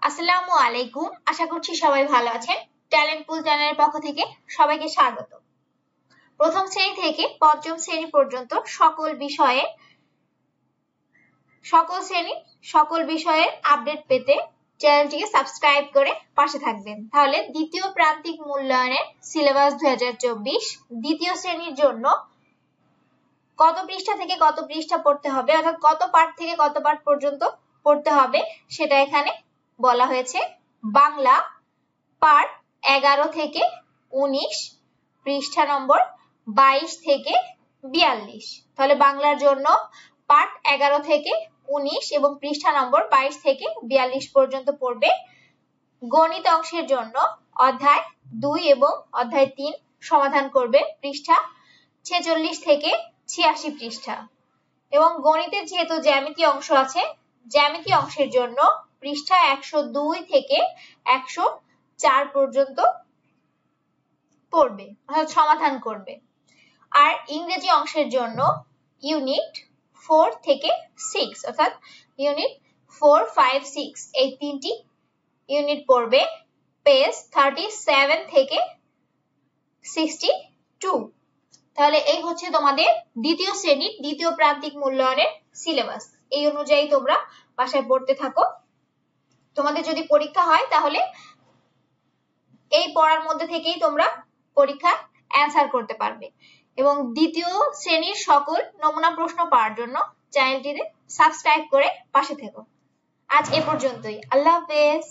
আসসালামু আলাইকুম, আশা করছি সবাই ভালো আছেন। ট্যালেন্ট পুল চ্যানেলের পক্ষ থেকে সবাইকে স্বাগত। প্রথম শ্রেণী থেকে পঞ্চম শ্রেণী পর্যন্ত সকল বিষয়ের আপডেট পেতে চ্যানেলটিকে সাবস্ক্রাইব করে পাশে থাকবেন। তাহলে দ্বিতীয় প্রান্তিক মূল্যায়নের সিলেবাস 2024 দ্বিতীয় শ্রেণীর জন্য কত পৃষ্ঠা থেকে কত পৃষ্ঠা পড়তে হবে, অর্থাৎ কত পাঠ থেকে কত পাঠ পর্যন্ত পড়তে হবে সেটা এখানে বলা হয়েছে। বাংলা পার্ট 11 থেকে 19, পৃষ্ঠা নম্বর 22 থেকে 42। তাহলে বাংলার জন্য পার্ট 11 থেকে 19 এবং পৃষ্ঠা নম্বর 22 থেকে 42 পর্যন্ত পড়বে। গণিত অংশের জন্য অধ্যায় 2 এবং অধ্যায় 3 সমাধান করবে, পৃষ্ঠা 46 থেকে 86 পৃষ্ঠা। এবং গণিতের যেহেতু জ্যামিতি অংশ আছে, জ্যামিতি অংশের জন্য পৃষ্ঠা 102 থেকে 104 পর্যন্ত পড়বে, অর্থাৎ সমাধান করবে। আর ইংরেজি অংশের জন্য ইউনিট 4 থেকে 6, অর্থাৎ ইউনিট 4, 5, 6 এই তিনটি ইউনিট পড়বে, পেজ 37 থেকে 62। তাহলে এই হচ্ছে তোমাদের দ্বিতীয় শ্রেণীর দ্বিতীয় প্রান্তিক মূল্যায়নের সিলেবাস। এই অনুযায়ী তোমরা বাসায় পড়তে থাকো। তোমাদের যদি পরীক্ষা হয় তাহলে এই পড়ার মধ্যে থেকেই তোমরা পরীক্ষা অ্যান্সার করতে পারবে। এবং দ্বিতীয় শ্রেণীর সকল নমুনা প্রশ্ন পাওয়ার জন্য চ্যানেলটিতে সাবস্ক্রাইব করে পাশে থেকো। আজ এ পর্যন্তই। আল্লাহ হাফেজ।